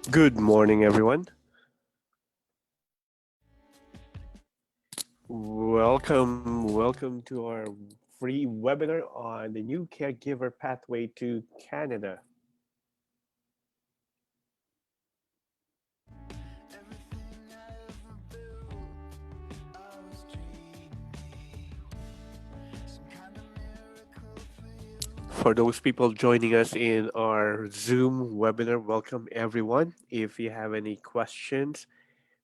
Good morning, everyone. Welcome to our free webinar on the new caregiver pathway to Canada. For those people joining us in our Zoom webinar, welcome everyone. If you have any questions,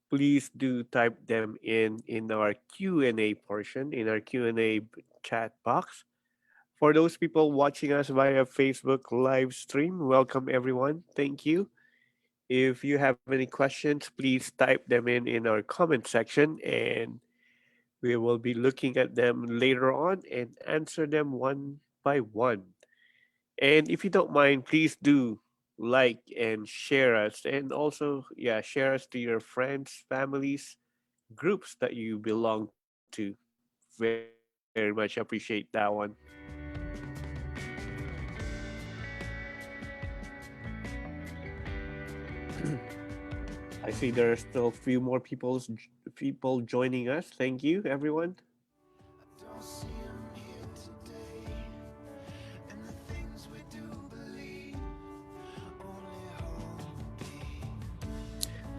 please do type them in our Q&A portion, in our Q&A chat box. For those people watching us via Facebook live stream, welcome everyone. Thank you. If you have any questions, please type them in our comment section and we will be looking at them later on and answer them one by one. And if you don't mind, please do like and share us and also share us to your friends, families, groups that you belong to. Very much appreciate that one. I see there are still a few more people joining us. Thank you, everyone.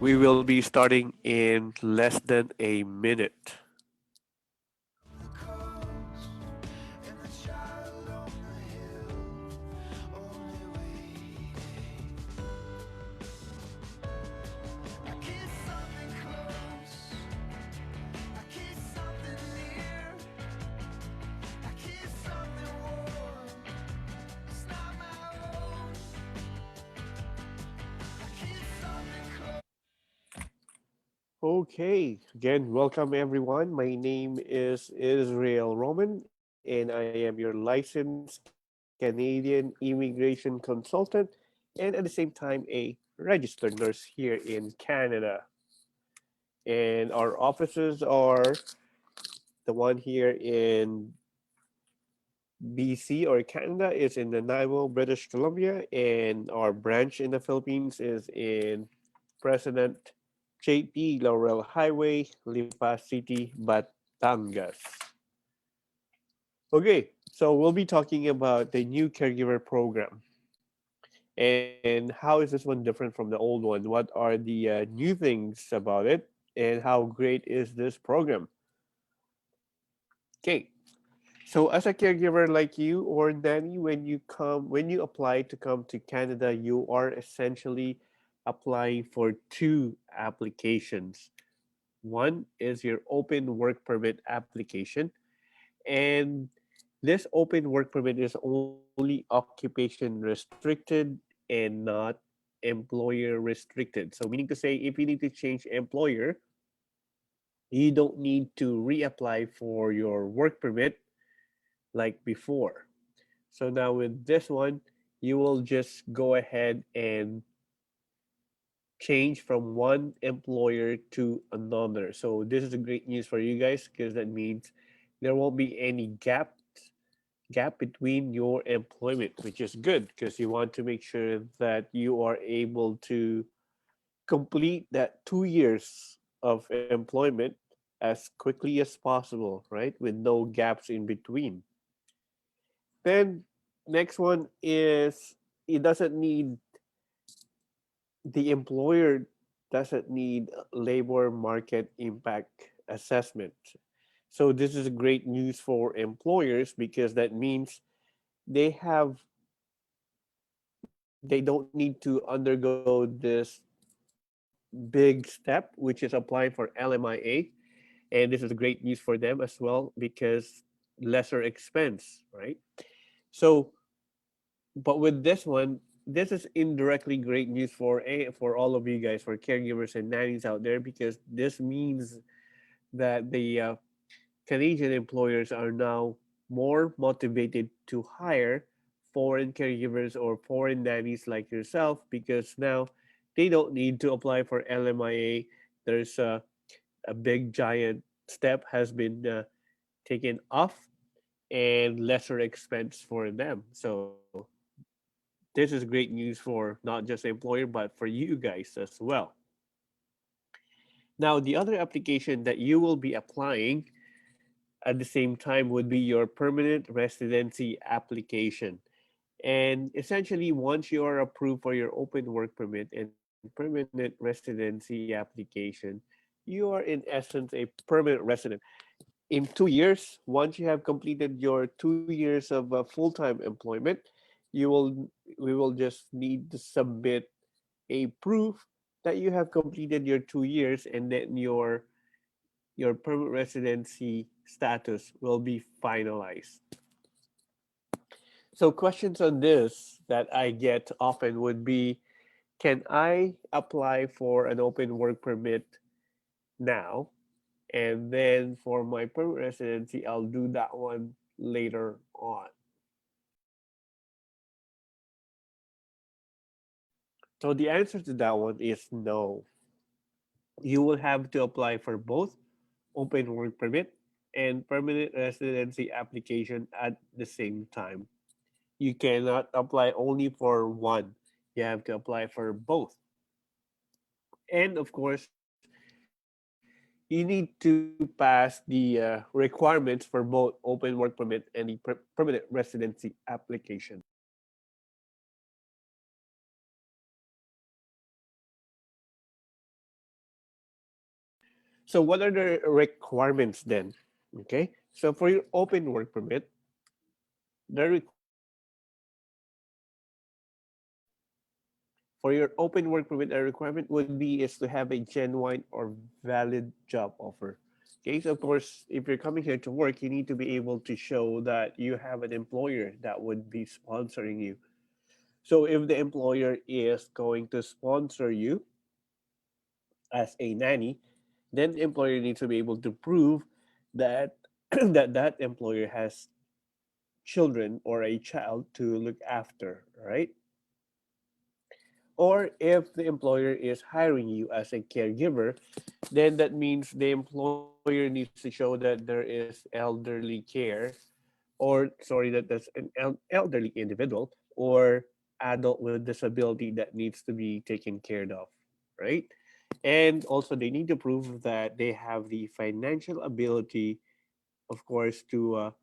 We will be starting in less than a minute. Okay, again, welcome everyone. My name is Israel Roman, and I am your licensed Canadian immigration consultant and at the same time a registered nurse here in Canada. And our offices are the one here in BC or Canada is in Nanaimo, British Columbia, and our branch in the Philippines is in President JP Laurel Highway, Lipa City, Batangas. Okay, so we'll be talking about the new caregiver program and how is this one different from the old one? What are the new things about it, and how great is this program? Okay, so as a caregiver like you or nanny, when you apply to come to Canada, you are essentially applying for two applications. One is your open work permit application, and this open work permit is only occupation restricted and not employer restricted. So meaning to say if you need to change employer, you don't need to reapply for your work permit like before. So now with this one, you will just go ahead and change from one employer to another. So this is a great news for you guys because that means there won't be any gap between your employment, which is good because you want to make sure that you are able to complete that 2 years of employment as quickly as possible, right? With no gaps in between. Then next one is it doesn't need the employer doesn't need labor market impact assessment. So this is great news for employers because that means they have they don't need to undergo this big step, which is applying for LMIA. And this is great news for them as well because lesser expense, right? So but with this one, this is indirectly great news for all of you guys, for caregivers and nannies out there, because this means that the Canadian employers are now more motivated to hire foreign caregivers or foreign nannies like yourself because now they don't need to apply for LMIA. There's a big giant step has been taken off and lesser expense for them. So This is great news for not just the employer, but for you guys as well. Now, the other application that you will be applying at the same time would be your permanent residency application. And essentially, once you are approved for your open work permit and permanent residency application, you are in essence a permanent resident. In 2 years, once you have completed your 2 years of full-time employment, you will we will just need to submit a proof that you have completed your 2 years, and then your permanent residency status will be finalized. So questions on this that I get often would be, can I apply for an open work permit now? And then for my permanent residency, I'll do that one later on. So the answer to that one is no. You will have to apply for both open work permit and permanent residency application at the same time. You cannot apply only for one. You have to apply for both. And of course, you need to pass the requirements for both open work permit and the permanent residency application. So what are the requirements then? Okay, so for your open work permit, the requirement for your open work permit, a requirement would be is to have a genuine or valid job offer. Okay, so of course, if you're coming here to work, you need to be able to show that you have an employer that would be sponsoring you. So if the employer is going to sponsor you as a nanny, then the employer needs to be able to prove that that employer has children or a child to look after, right? Or if the employer is hiring you as a caregiver, then that means the employer needs to show that there is elderly care, or sorry, that there's an elderly individual or adult with disability that needs to be taken care of, right? And also, they need to prove that they have the financial ability, of course, to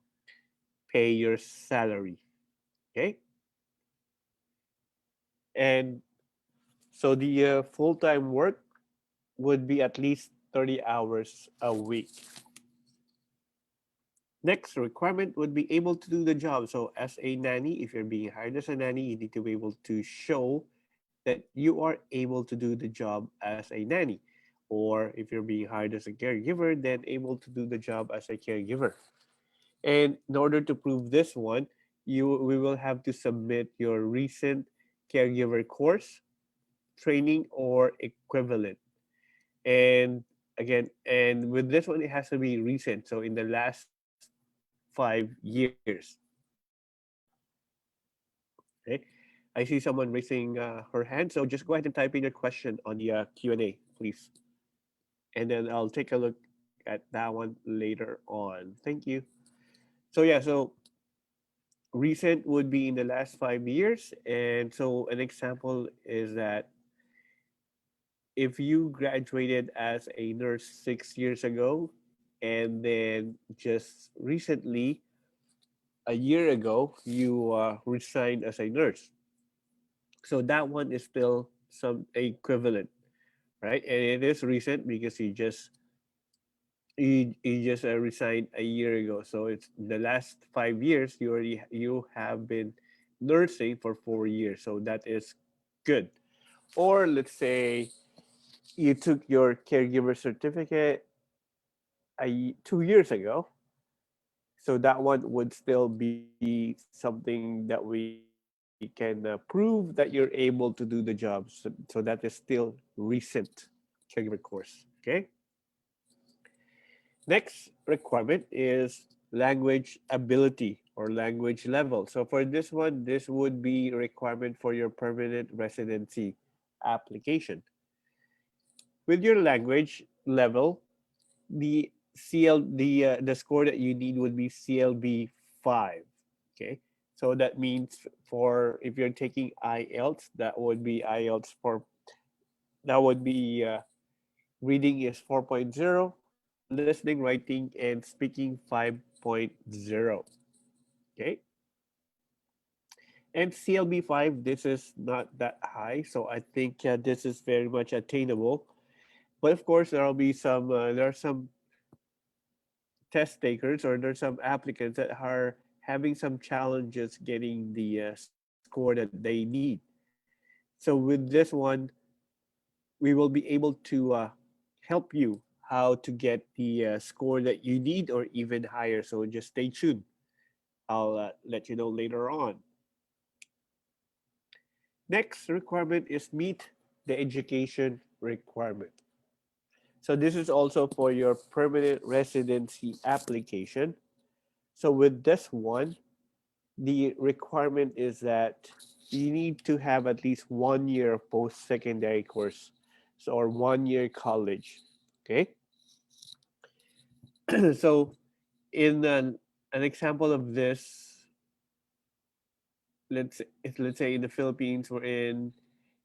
pay your salary. Okay, and so the full time work would be at least 30 hours a week. Next requirement would be able to do the job. So as a nanny, if you're being hired as a nanny, you need to be able to show that you are able to do the job as a nanny. Or if you're being hired as a caregiver, then able to do the job as a caregiver. And in order to prove this one, we will have to submit your recent caregiver course, training, or equivalent. And again, and with this one, it has to be recent. So in the last 5 years. Okay. I see someone raising her hand. So just go ahead and type in your question on the Q&A, please. And then I'll take a look at that one later on. Thank you. So yeah, so recent would be in the last 5 years. And so an example is that if you graduated as a nurse 6 years ago, and then just recently, a year ago, you resigned as a nurse. So that one is still some equivalent, right? And it is recent because you just resigned a year ago. So it's the last 5 years. You have been nursing for 4 years. So that is good. Or let's say you took your caregiver certificate 2 years ago. So that one would still be something that we can prove that you're able to do the job. So that is still recent caregiver course. Okay. Next requirement is language ability or language level. So for this one, this would be a requirement for your permanent residency application. With your language level, the score that you need would be CLB 5. Okay. So that means for if you're taking IELTS, that would be reading is 4.0, listening, writing, and speaking 5.0. Okay. And CLB 5, this is not that high. So I think this is very much attainable. But of course, there are some test takers or there's some applicants that are having some challenges getting the score that they need. So with this one, we will be able to help you how to get the score that you need or even higher. So just stay tuned. I'll let you know later on. Next requirement is meet the education requirement. So this is also for your permanent residency application. So with this one, the requirement is that you need to have at least 1 year of post-secondary course, so or 1 year college. Okay, so in an example of this, let's say in the Philippines, we're in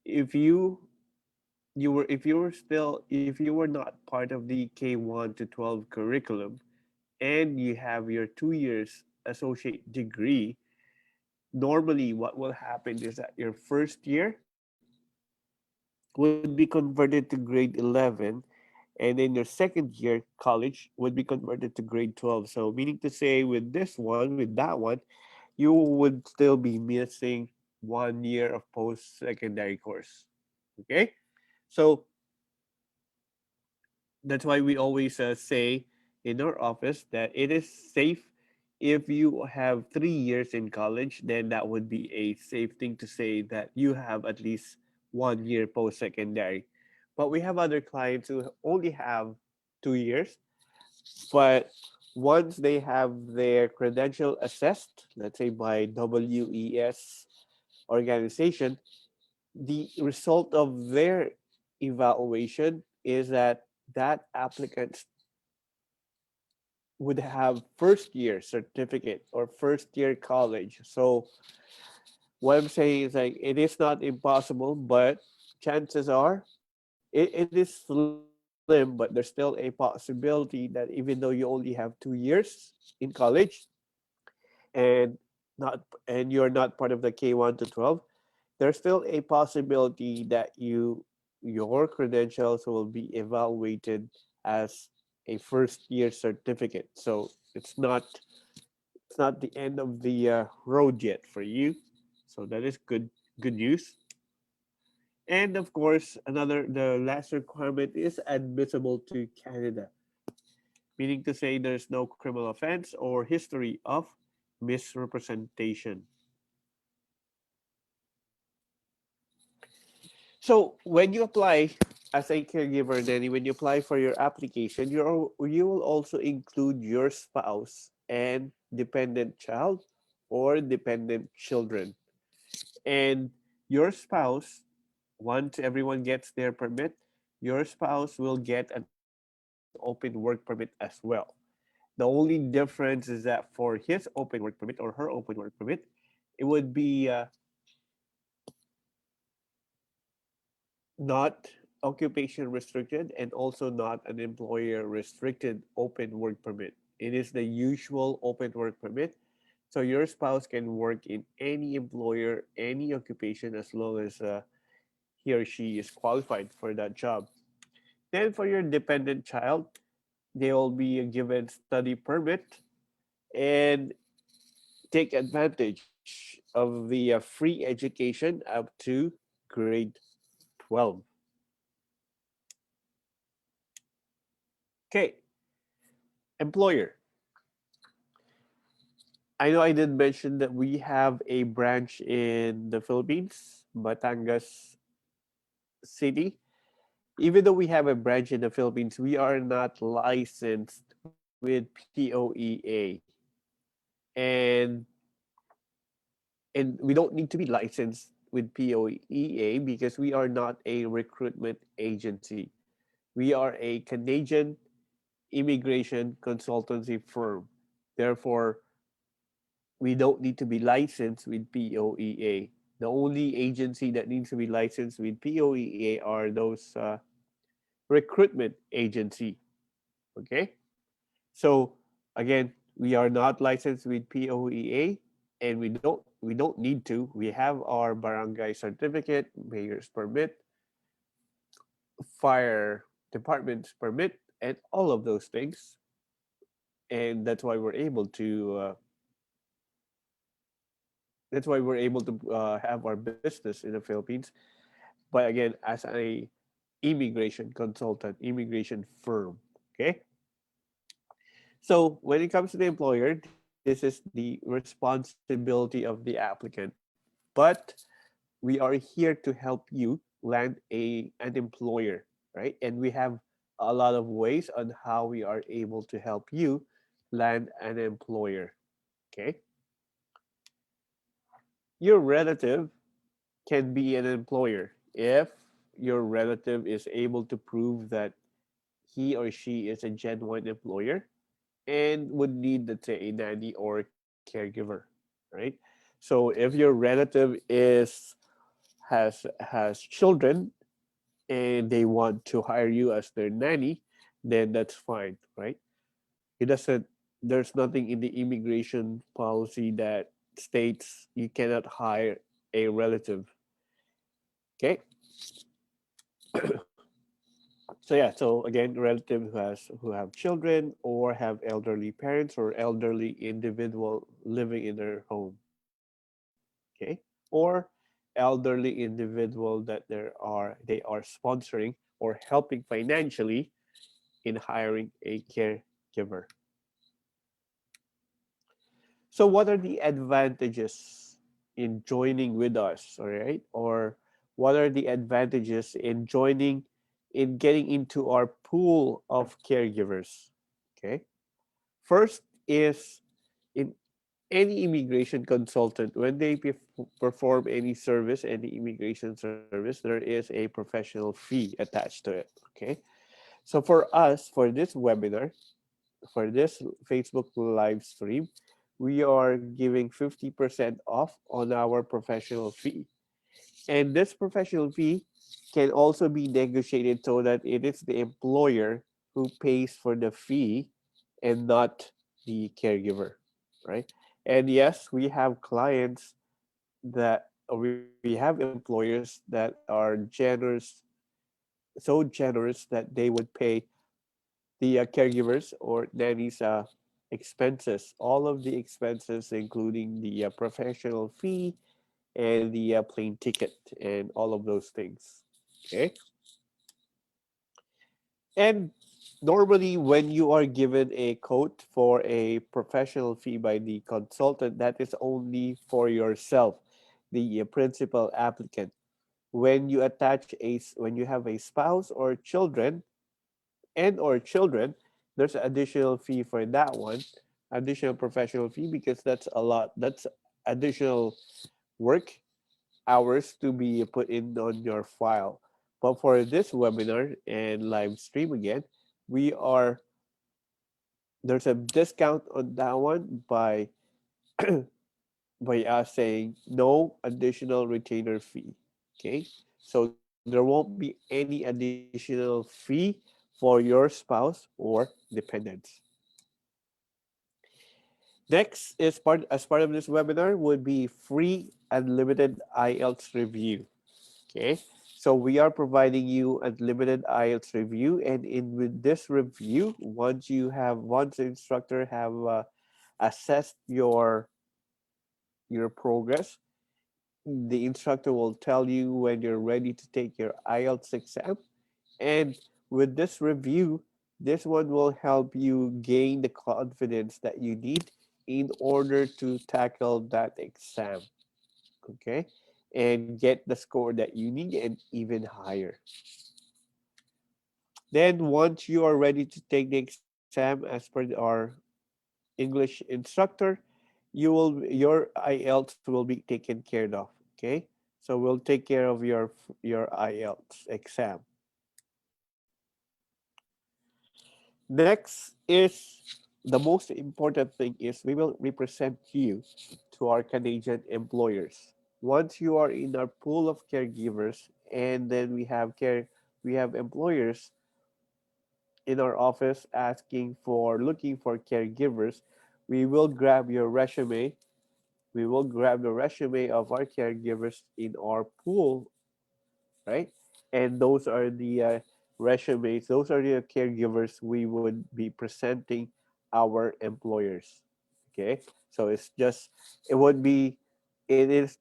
if if you were not part of the K1 to 12 curriculum and you have your 2 years associate degree, normally what will happen is that your first year would be converted to grade 11, and then your second year college would be converted to grade 12. So meaning to say with this one, with that one, you would still be missing 1 year of post-secondary course. Okay? So that's why we always say in our office that it is safe if you have 3 years in college, then that would be a safe thing to say that you have at least 1 year post secondary. But we have other clients who only have 2 years, but once they have their credential assessed, let's say by WES organization, the result of their evaluation is that that applicant would have first year certificate or first year college. So what I'm saying is like it is not impossible, but chances are it is slim, but there's still a possibility that even though you only have 2 years in college and not and you're not part of the K1 to 12, there's still a possibility that your credentials will be evaluated as a first year certificate. So it's not the end of the road yet for you. So that is good news. And of course, the last requirement is admissible to Canada, meaning to say there's no criminal offense or history of misrepresentation. So when you apply as a caregiver, Danny, when you apply for your application, you will also include your spouse and dependent child or dependent children. And your spouse, once everyone gets their permit, your spouse will get an open work permit as well. The only difference is that for his open work permit or her open work permit, it would be not occupation restricted and also not an employer restricted open work permit. It is the usual open work permit. So your spouse can work in any employer, any occupation as long as he or she is qualified for that job. Then for your dependent child, they will be given study permit and take advantage of the free education up to grade 12. Okay, employer. I know I did mention that we have a branch in the Philippines, Batangas City. Even though we have a branch in the Philippines, we are not licensed with POEA. And and we don't need to be licensed with POEA because we are not a recruitment agency. We are a Canadian immigration consultancy firm. Therefore, we don't need to be licensed with POEA. The only agency that needs to be licensed with POEA are those recruitment agency. Okay, so again, we are not licensed with POEA, and we don't need to. We have our barangay certificate, mayor's permit, fire department's permit, and all of those things, and that's why we're able to have our business in the Philippines. But again, as a immigration consultant, immigration firm. Okay. So when it comes to the employer, this is the responsibility of the applicant. But we are here to help you land an employer, right? And we have a lot of ways on how we are able to help you land an employer. Okay. Your relative can be an employer if your relative is able to prove that he or she is a genuine employer and would need, let's say, a nanny or caregiver, right? So if your relative has children and they want to hire you as their nanny, then that's fine, right? It doesn't. There's nothing in the immigration policy that states you cannot hire a relative. Okay, so yeah, so again, relative who have children or have elderly parents or elderly individual living in their home. Okay, or elderly individual that they are sponsoring or helping financially in hiring a caregiver. So what are the advantages in joining with us, all right? Or what are the advantages in getting into our pool of caregivers? Okay. First is in any immigration consultant, when they perform any service, any immigration service, there is a professional fee attached to it. Okay. So for us, for this webinar, for this Facebook live stream, we are giving 50% off on our professional fee. And this professional fee can also be negotiated so that it is the employer who pays for the fee and not the caregiver, right? And yes, we have clients we have employers that are generous, so generous that they would pay the caregivers or nannies expenses, all of the expenses, including the professional fee and the plane ticket and all of those things. Okay. And normally, when you are given a quote for a professional fee by the consultant, that is only for yourself, the principal applicant. When you have a spouse or children there's an additional fee for that one, additional professional fee, because that's a lot. That's additional work hours to be put in on your file. But for this webinar and live stream again, we are there's a discount on that one by us saying no additional retainer fee. Okay, so there won't be any additional fee for your spouse or dependents. Next is part of this webinar would be free unlimited IELTS review. Okay, so we are providing you unlimited IELTS review, and in with this review, once the instructor have assessed your progress, the instructor will tell you when you're ready to take your IELTS exam, and with this review, this one will help you gain the confidence that you need in order to tackle that exam. Okay, and get the score that you need and even higher. Then once you are ready to take the exam as per our English instructor, your IELTS will be taken care of. Okay, so we'll take care of your IELTS exam. Next is the most important thing is we will represent you to our Canadian employers. Once you are in our pool of caregivers, and then we have employers in our office asking for looking for caregivers, we will grab your resume. We will grab the resume of our caregivers in our pool, right? And those are the resumes, those are the caregivers we would be presenting our employers. Okay, so it's just, it would be, it is,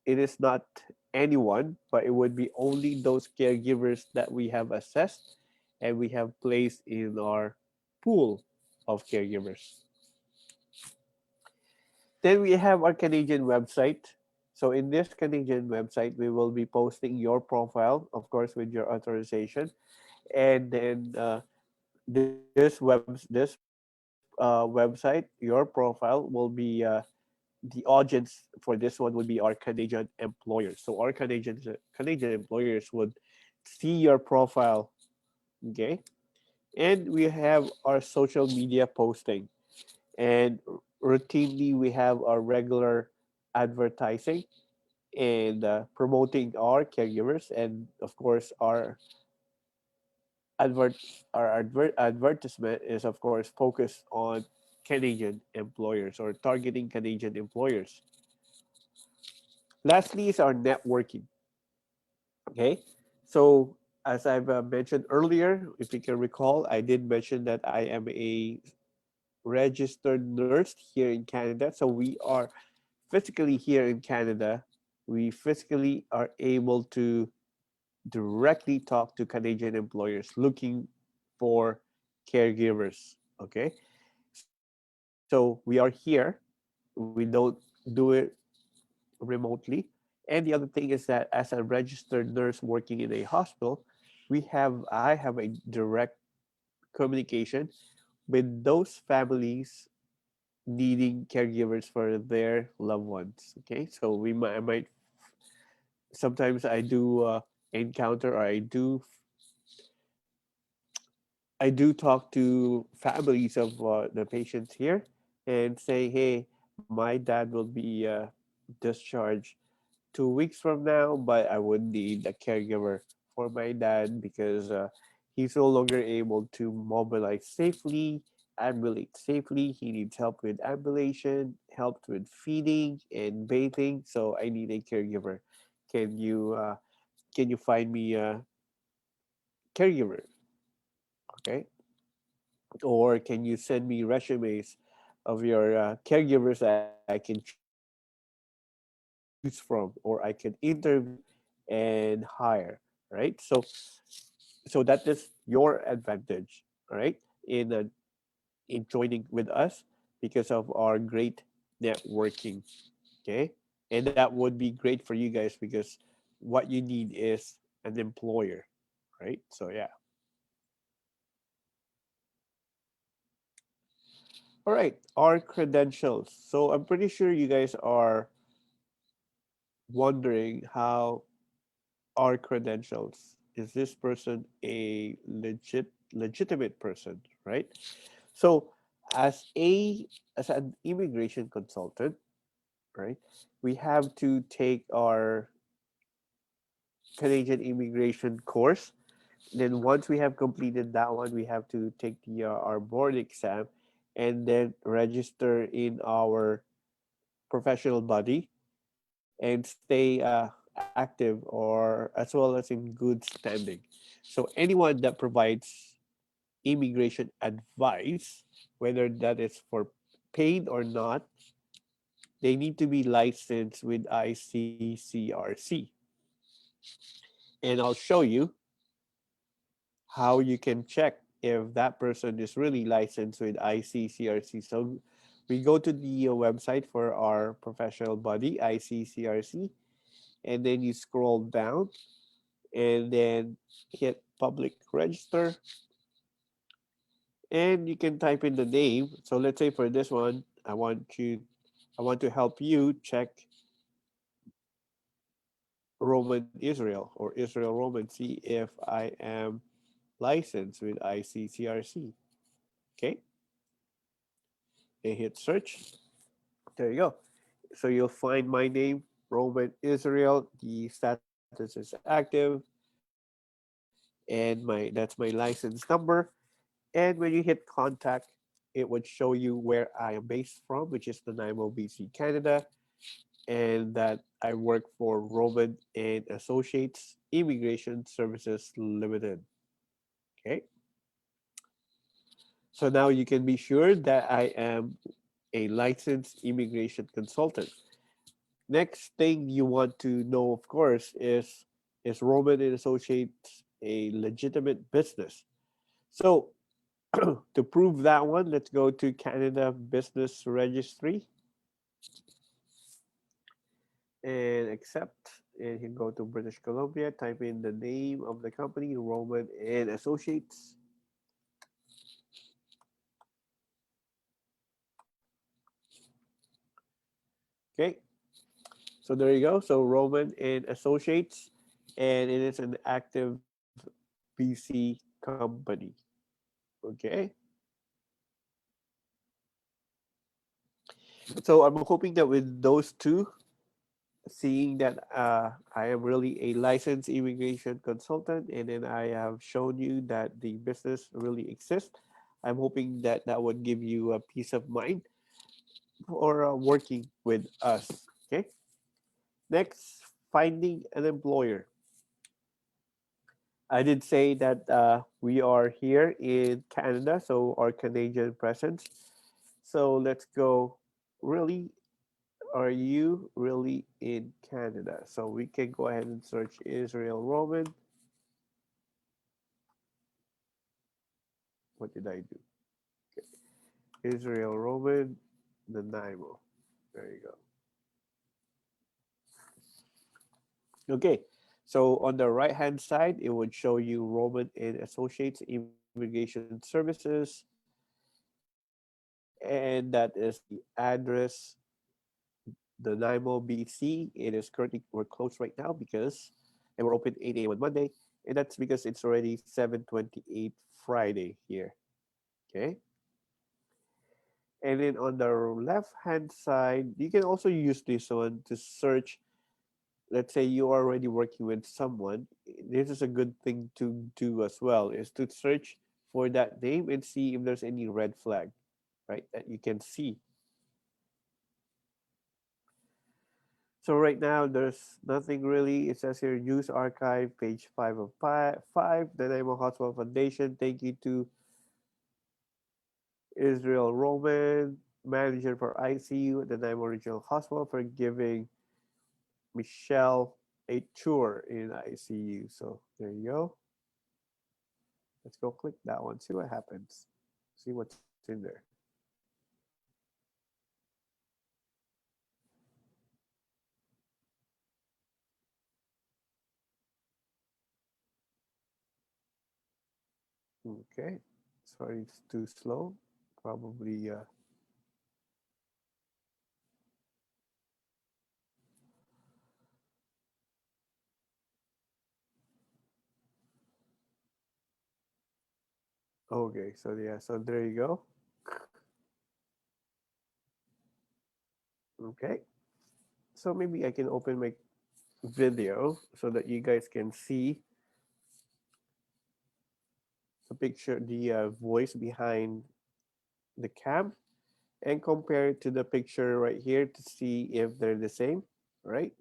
it is not anyone, but it would be only those caregivers that we have assessed and we have placed in our pool of caregivers. Then we have our Canadian website. So in this Canadian website, we will be posting your profile, of course, with your authorization, and then this website, your profile will be the audience for this one would be our Canadian employers. So our Canadian employers would see your profile, okay, and we have our social media posting, and routinely we have our regular advertising and promoting our caregivers, and of course advert advertisement is of course focused on Canadian employers or targeting Canadian employers. Lastly is our networking. Okay, so as I've mentioned earlier, if you can recall, I did mention that I am a registered nurse here in Canada. So we are physically here in Canada. We physically are able to directly talk to Canadian employers looking for caregivers. Okay, so we are here. We don't do it remotely. And the other thing is that as a registered nurse working in a hospital, I have a direct communication with those families needing caregivers for their loved ones. Okay, so I might sometimes I do encounter, or I do talk to families of the patients here and say, hey, my dad will be discharged 2 weeks from now, but I would need a caregiver for my dad because he's no longer able to mobilize safely, ambulate safely. He needs help with ambulation, help with feeding and bathing. So I need a caregiver. Can you uh, can you find me a caregiver? Okay, or can you send me resumes of your caregivers I can choose from, or I can interview and hire, right? So that is your advantage, all right, in joining with us because of our great networking. Okay, and that would be great for you guys because what you need is an employer, right? So yeah. All right, our credentials. So I'm pretty sure you guys are wondering how our credentials, is this person a legitimate person, right? So as a as an immigration consultant, right, we have to take our Canadian immigration course. Then once we have completed that one, we have to take our board exam and then register in our professional body and stay active, or as well as in good standing. So anyone that provides immigration advice, whether that is for paid or not, they need to be licensed with ICCRC. And I'll show you how you can check if that person is really licensed with ICCRC. So we go to the website for our professional body, ICCRC, and then you scroll down and then hit public register, and you can type in the name. So let's say for this one, I want to help you check Roman Israel or Israel Roman, see if I am licensed with ICCRC. Okay. and hit search. There you go. So you'll find my name, Roman Israel. The status is active, and my that's my license number. And when you hit contact, it would show you where I am based from, which is Nanaimo, BC, Canada, and that I work for Roman and Associates Immigration Services Limited. Okay, so now you can be sure that I am a licensed immigration consultant. Next thing you want to know, of course, is Roman and Associates a legitimate business? So to prove that one, let's go to Canada Business Registry and accept. And you go to British Columbia, type in the name of the company, Roman and Associates. Okay, so there you go. So Roman and Associates, and it is an active BC company. Okay, so I'm hoping that with those two, seeing that I am really a licensed immigration consultant, and then I have shown you that the business really exists, I'm hoping that that would give you a peace of mind for working with us. Okay. Next, finding an employer. I did say that we are here in Canada, so our Canadian presence. So let's go. Really, are you really in Canada? So we can go ahead and search Israel Roman. What did I do? Okay. Israel Roman, Nanaimo. There you go. Okay. So on the right hand side, it would show you Roman and Associates Immigration Services, and that is the address, Nanaimo, BC. It is currently we're closed right now because, and we're open 8 a.m. on Monday, and that's because it's already 7:28 Friday here. Okay. And then on the left hand side, you can also use this one to search. Let's say you are already working with someone. This is a good thing to do as well, is to search for that name and see if there's any red flag, right? That you can see. So right now, there's nothing really. It says here, news archive, page 5 of 5. The name of Hospital Foundation. Thank you to Israel Roman, manager for ICU at the Nanaimo Regional Hospital, for giving Michelle a tour in ICU. So there you go. Let's go click that one, see what happens, see what's in there. Okay, sorry, it's too slow. Probably, okay, so yeah, so there you go. Okay, so maybe I can open my video so that you guys can see the picture, the voice behind the cam, and compare it to the picture right here to see if they're the same, right?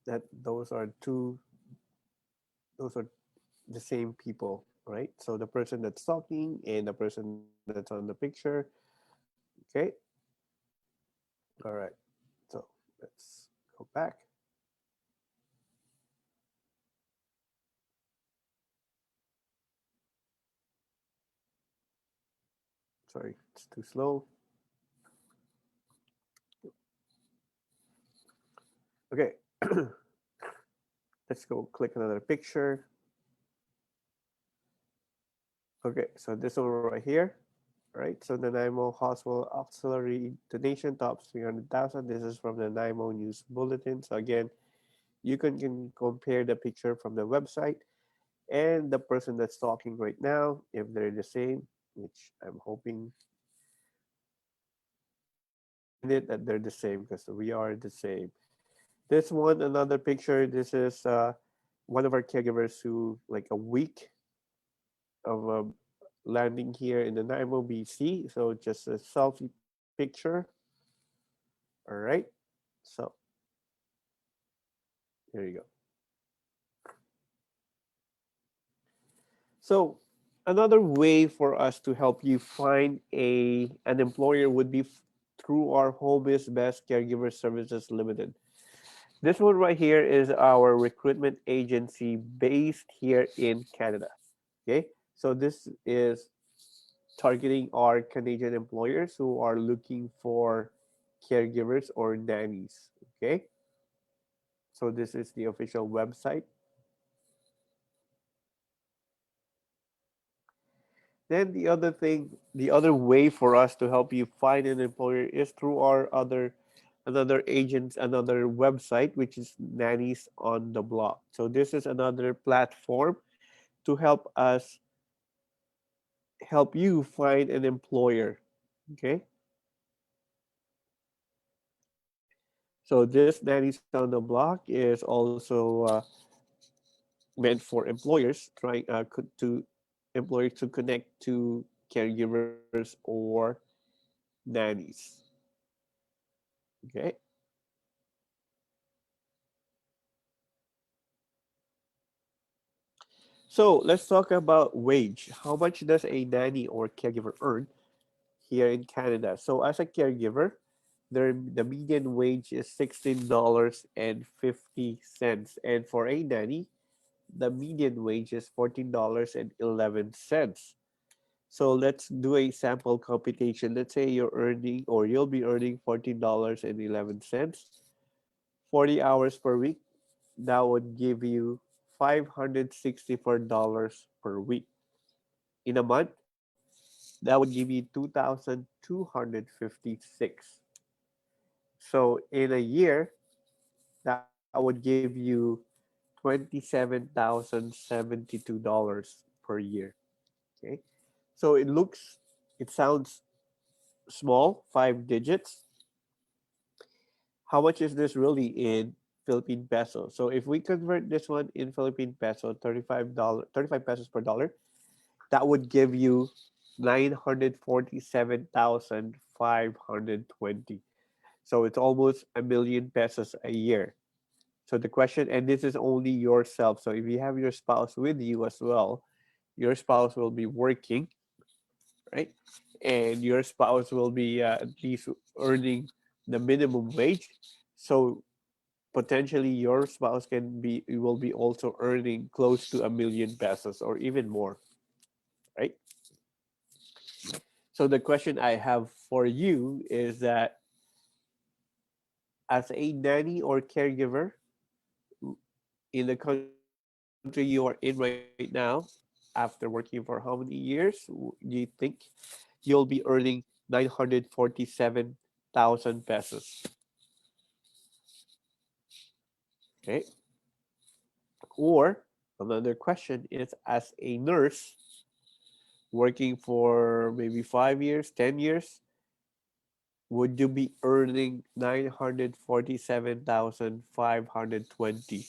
That those are the same people, right? So the person that's talking and the person that's on the picture. Okay. All right. So let's go back. Sorry, it's too slow. Okay. Let's go click another picture. Okay, so this one right here, right? So the Nanaimo Hospital Auxiliary donation tops 300,000. This is from the Nanaimo News Bulletin. So again, you can compare the picture from the website and the person that's talking right now, if they're the same. which I'm hoping you find it that they're the same because we are the same. This one, another picture. This is one of our caregivers who, like a week of landing here in the Nanaimo, BC. So just a selfie picture. All right. So here you go. So another way for us to help you find an employer would be through our Home is Best Caregiver Services Limited. This one right here is our recruitment agency based here in Canada. Okay, so this is targeting our Canadian employers who are looking for caregivers or nannies. Okay, so this is the official website. Then the other way for us to help you find an employer is through our another agent, another website, which is Nannies on the Block. So this is another platform to help you find an employer. Okay. So this Nannies on the Block is also meant for employers trying employers to connect to caregivers or nannies. Okay. So let's talk about wage. How much does a nanny or caregiver earn here in Canada? So as a caregiver, the median wage is $16.50, and for a nanny, the median wage is $14.11. So let's do a sample computation. Let's say you'll be earning $14.11, 40 hours per week. That would give you $564 per week. In a month, that would give you 2,256. So in a year, that would give you $27,072 per year. Okay. So it sounds small, five digits. How much is this really in Philippine peso? So if we convert this one in Philippine peso, $35, 35 pesos per dollar, that would give you 947,520. So it's almost a million pesos a year. So the question, and this is only yourself. So if you have your spouse with you as well, your spouse will be working, right? And your spouse will be at least earning the minimum wage. So potentially your spouse will be also earning close to a million pesos or even more, right? So the question I have for you is that as a nanny or caregiver in the country you are in right now, after working for how many years do you think you'll be earning 947,000 pesos? Okay. Or another question is as a nurse working for maybe 5 years, 10 years, would you be earning 947,520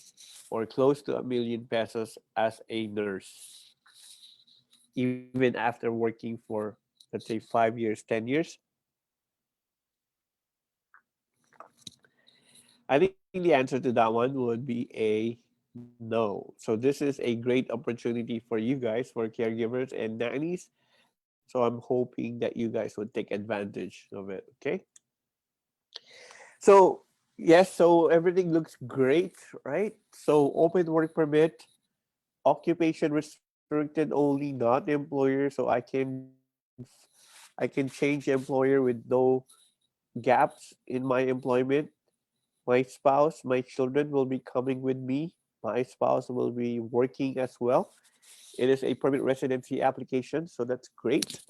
or close to a million pesos as a nurse, even after working for, let's say, 5 years, 10 years? I think the answer to that one would be a no. So this is a great opportunity for you guys, for caregivers and nannies. So I'm hoping that you guys would take advantage of it. Okay. So yes, so everything looks great, right? So open work permit, occupation restricted only, not employer. So I can change employer with no gaps in my employment. My spouse, my children will be coming with me. My spouse will be working as well. It is a permanent residency application, so that's great.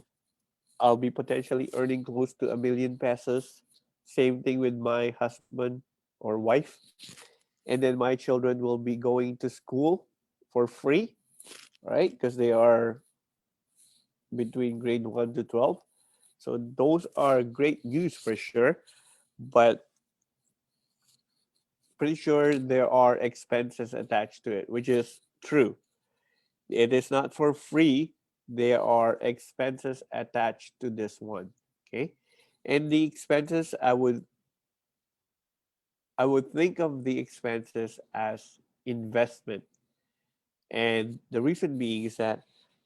I'll be potentially earning close to a million pesos. Same thing with my husband or wife. And then my children will be going to school for free, right? Because they are between grade 1 to 12. So those are great news for sure, but pretty sure there are expenses attached to it, which is true. It is not for free. There are expenses attached to this one. Okay. And the expenses, I would think of the expenses as investment. And the reason being is that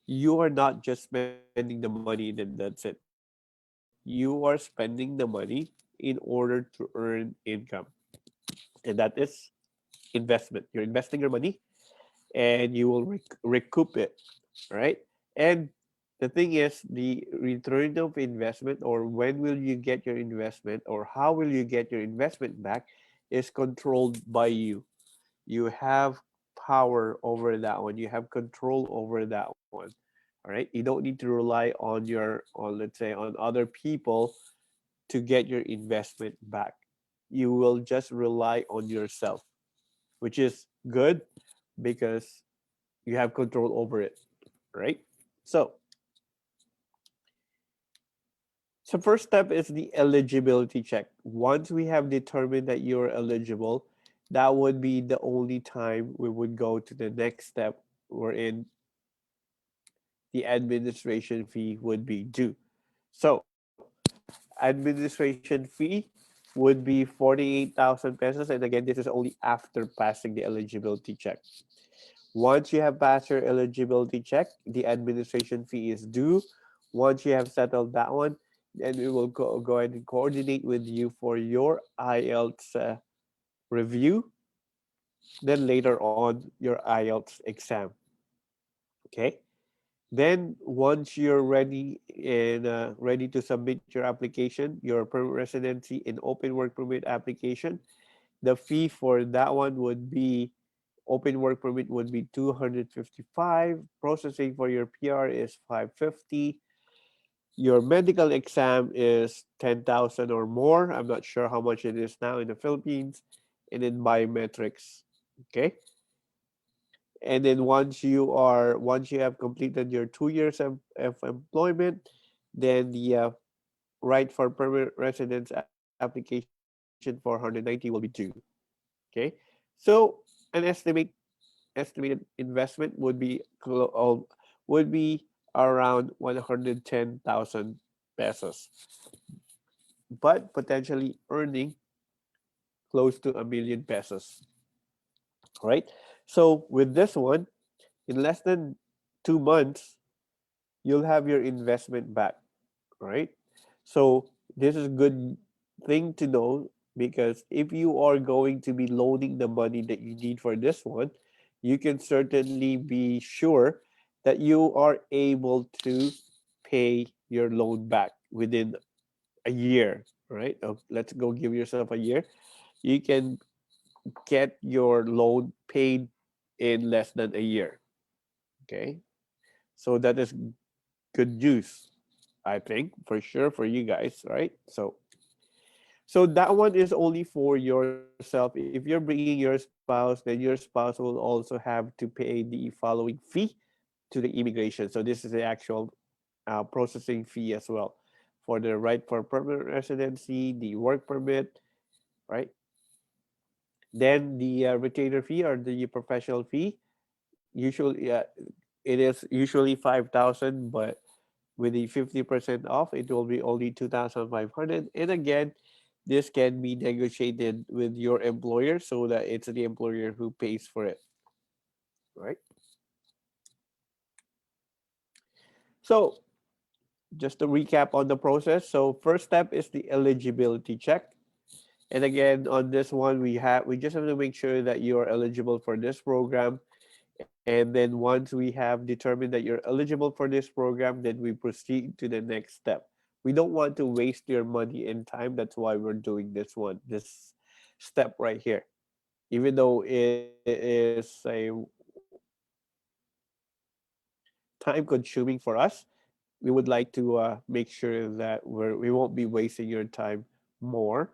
you are not just spending the money and then that's it. You are spending the money in order to earn income. And that is investment. You're investing your money and you will recoup it, right? And the thing is, the return of investment, or when will you get your investment, or how will you get your investment back, is controlled by you. You have power over that one. You have control over that one. All right. You don't need to rely on let's say, on other people to get your investment back. You will just rely on yourself, which is good because you have control over it, right? So, so first step is the eligibility check. Once we have determined that you're eligible, that would be the only time we would go to the next step wherein the administration fee would be due. So, administration fee would be 48,000 pesos. And again, this is only after passing the eligibility check. Once you have passed your eligibility check, the administration fee is due. Once you have settled that one, then we will go ahead and coordinate with you for your IELTS review. Then later on, your IELTS exam. Okay. Then once you're ready and ready to submit your application, your permanent residency and open work permit application, the fee for that one would be open work permit would be 255. Processing for your PR is 550. Your medical exam is 10,000 or more. I'm not sure how much it is now in the Philippines. And then biometrics. Okay. And then once you have completed your 2 years of employment, then the right for permanent residence application for 190 will be due. Okay. So an estimated investment would be around 110,000 pesos, but potentially earning close to 1 million pesos. Right. So with this one, in less than 2 months, you'll have your investment back. Right. So this is a good thing to know, because if you are going to be loaning the money that you need for this one, you can certainly be sure that you are able to pay your loan back within a year, right? Let's go give yourself a year. You can get your loan paid in less than a year. Okay. So that is good news, I think, for sure for you guys, right? So that one is only for yourself. If you're bringing your spouse, then your spouse will also have to pay the following fee to the immigration. So this is the actual processing fee as well for the right for permanent residency, the work permit, right? Then the retainer fee or the professional fee. Usually, it is usually 5,000, but with the 50% off, it will be only 2,500. And again, this can be negotiated with your employer so that it's the employer who pays for it, right? So just to recap on the process. So first step is the eligibility check. And again, on this one, we just have to make sure that you are eligible for this program. And then once we have determined that you're eligible for this program, then we proceed to the next step. We don't want to waste your money and time. That's why we're doing this step right here. Even though it is a time consuming for us, we would like to make sure that we won't be wasting your time more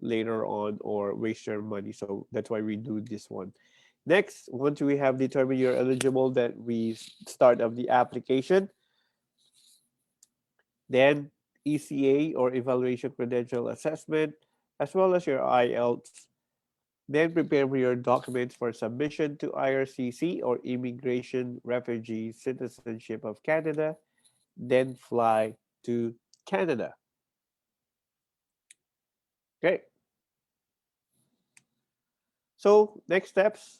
later on or waste your money. So that's why we do this one. Next, once we have determined you're eligible, that we start of the application. then ECA or Evaluation Credential Assessment, as well as your IELTS. Then prepare your documents for submission to IRCC or Immigration Refugee Citizenship of Canada, then fly to Canada. Okay, so next steps,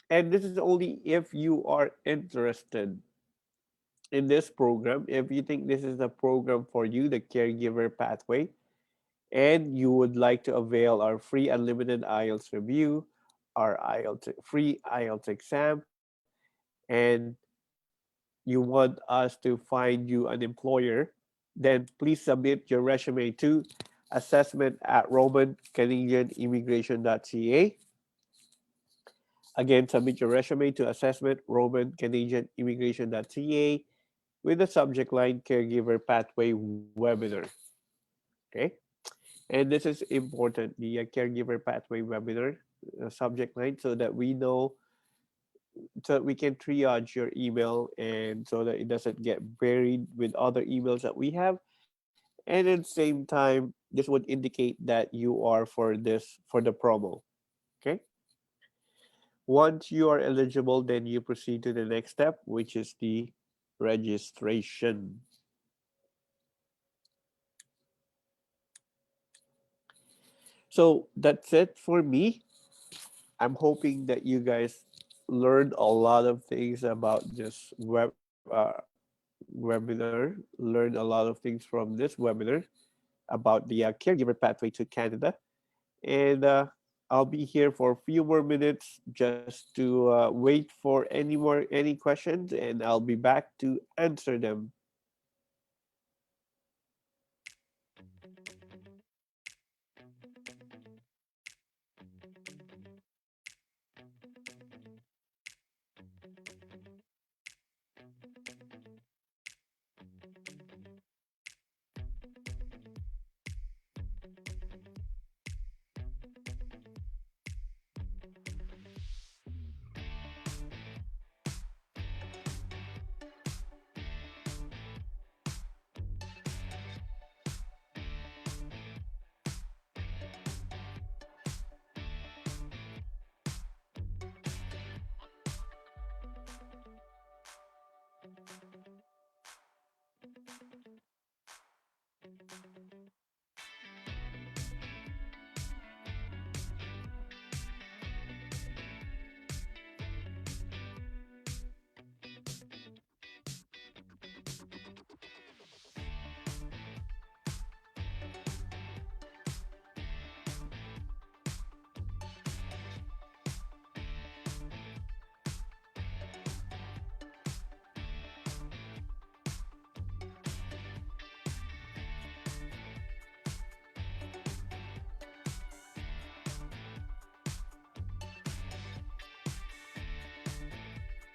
and this is only if you are interested in this program. If you think this is the program for you, the Caregiver Pathway, and you would like to avail our free unlimited IELTS review, our IELTS free IELTS exam, and you want us to find you an employer, then please submit your resume to assessment at romancanadianimmigration.ca. Again, submit your resume to assessment romancanadianimmigration.ca with the subject line Caregiver Pathway Webinar. Okay? And this is important, the Caregiver Pathway Webinar subject line, so that we know, so that we can triage your email and so that it doesn't get buried with other emails that we have. And at the same time, this would indicate that you are for this, for the promo. Okay. Once you are eligible, then you proceed to the next step, which is the registration. So that's it for me. I'm hoping that you guys learned a lot of things about this webinar, learned a lot of things from this webinar about the caregiver pathway to Canada. And I'll be here for a few more minutes just to wait for any questions, and I'll be back to answer them.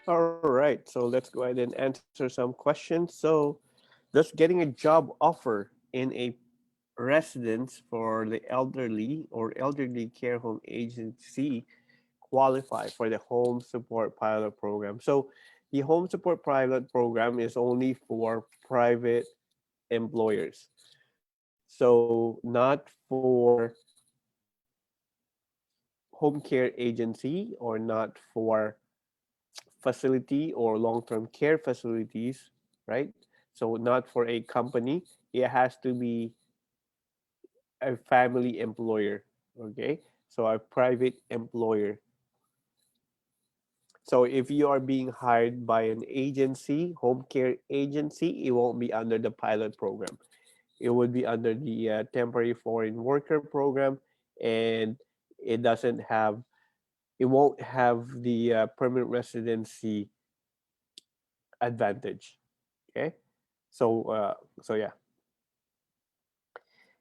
All right, so let's go ahead and answer some questions. So, does getting a job offer in a residence for the elderly or elderly care home agency qualify for the home support pilot program? So, the home support pilot program is only for private employers. So, not for home care agency or not for facility or long-term care facilities, right? So not for a company. It has to be a family employer. Okay. So a private employer. So if you are being hired by an agency, home care agency, it won't be under the pilot program. It would be under the temporary foreign worker program, and it doesn't have, it won't have the permanent residency advantage. Okay. So, so yeah.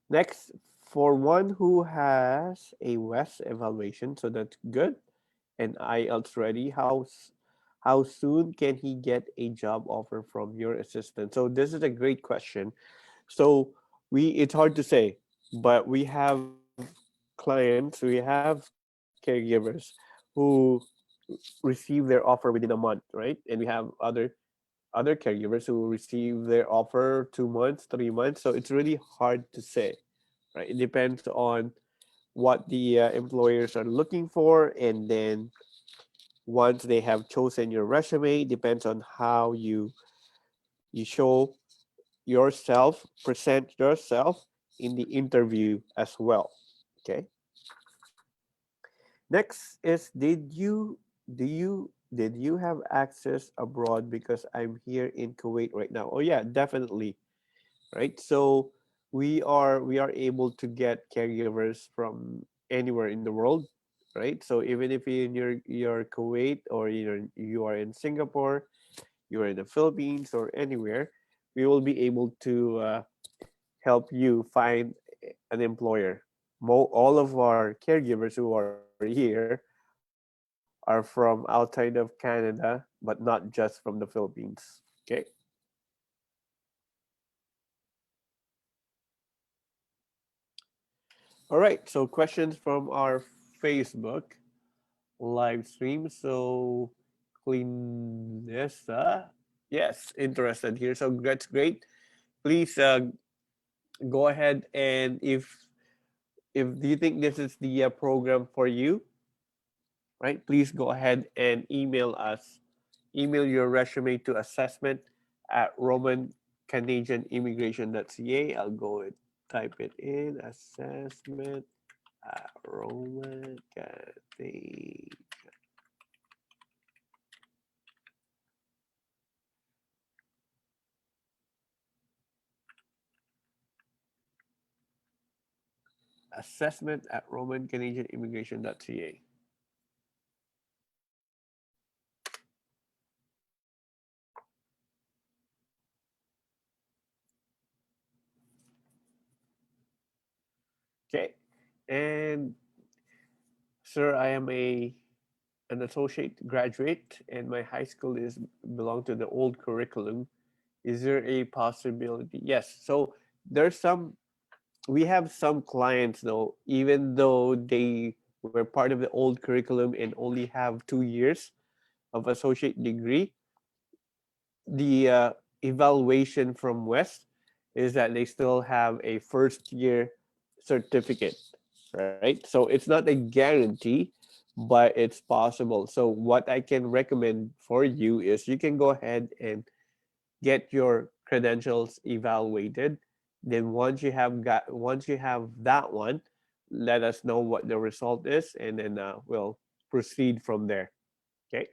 Next, for one who has a West evaluation, so that's good, and IELTS ready, how soon can he get a job offer from your assistant? So this is a great question. So it's hard to say, but we have clients, we have caregivers who receive their offer within a month, right? And we have other other caregivers who receive their offer 2 months, 3 months. So it's really hard to say, right? It depends on what the employers are looking for, and then once they have chosen your resume, depends on how you show yourself, present yourself in the interview as well. Okay. Next is, did you have access abroad? Because I'm here in Kuwait right now. Oh yeah, definitely. Right. So we are able to get caregivers from anywhere in the world. Right. So even if you're Kuwait, or you are in Singapore, you are in the Philippines, or anywhere, we will be able to help you find an employer. All of our caregivers who are here are from outside of Canada, but not just from the Philippines. Okay. All right. So questions from our Facebook live stream. So Cleanessa, yes, interested here. So that's great. Please go ahead, and if do you think this is the program for you, right? Please go ahead and email us. Email your resume to assessment at Roman Canadian Immigration.ca. I'll go and type it in, assessment at Roman Canadian. Assessment at Roman Canadian Immigration.ca. Okay. And sir, I am an associate graduate, and my high school is belong to the old curriculum. Is there a possibility? Yes. So there's some, we have some clients though, even though they were part of the old curriculum and only have 2 years of associate degree, the evaluation from West is that they still have a first year certificate, right? So it's not a guarantee, but it's possible. So what I can recommend for you is you can go ahead and get your credentials evaluated. Then once you have that one, let us know what the result is, and then we'll proceed from there. Okay.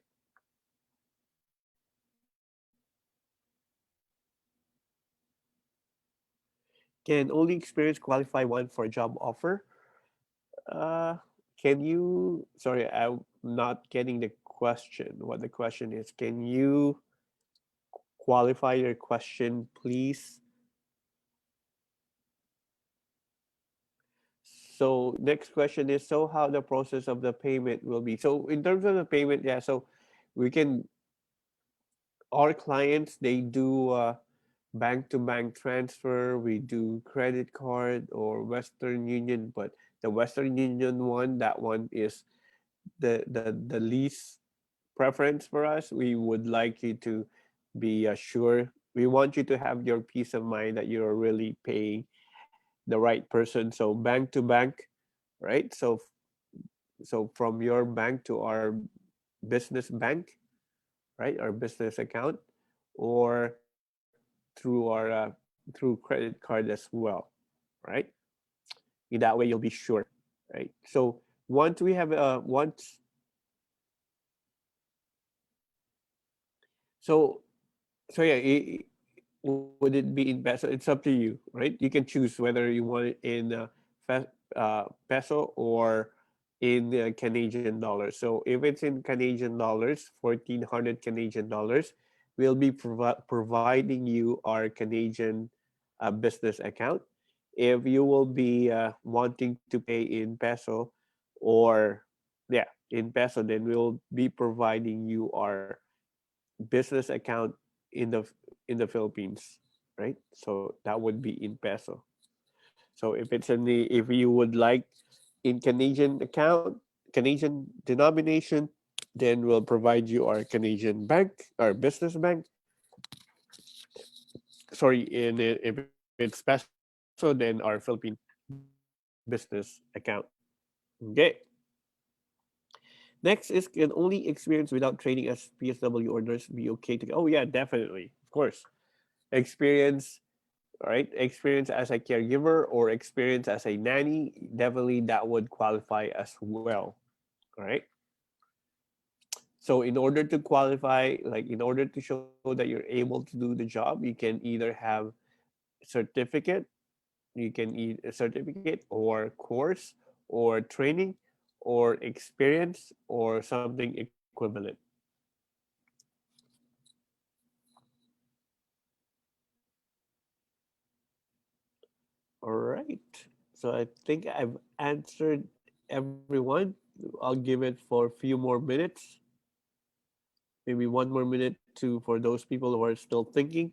Can only experience qualify one for a job offer? Uh, can you? Sorry, I'm not getting the question. What the question is? Can you qualify your question, please? So next question is, so how the process of the payment will be. So in terms of the payment, yeah, so we can, our clients, they do bank to bank transfer, we do credit card or Western Union, but the Western Union one, that one is the least preference for us. We would like you to be sure. We want you to have your peace of mind that you're really paying the right person. So bank to bank, right? So from your bank to our business bank, right? Our business account, or through our through credit card as well, right? In that way, you'll be sure, right? So once we have once so so yeah, would it be in peso? It's up to you, right? You can choose whether you want it in peso or in Canadian dollars. So if it's in Canadian dollars, 1,400 Canadian dollars, we'll be providing you our Canadian business account. If you will be wanting to pay in peso, or yeah, in peso, then we'll be providing you our business account in the Philippines, right? So that would be in peso. So if you would like in Canadian account, Canadian denomination, then we'll provide you our Canadian bank, our business bank. sorry, if it's peso, then our Philippine business account. Okay. Next is, can only experience without training as PSW or nurse be okay to? Oh yeah, definitely, of course. Experience, right? Experience as a caregiver or experience as a nanny, definitely that would qualify as well, right? So in order to qualify, like in order to show that you're able to do the job, you can either have certificate, you can eat a certificate or course or training or experience or something equivalent. All right. So I think I've answered everyone. I'll give it for a few more minutes, maybe one more minute to for those people who are still thinking.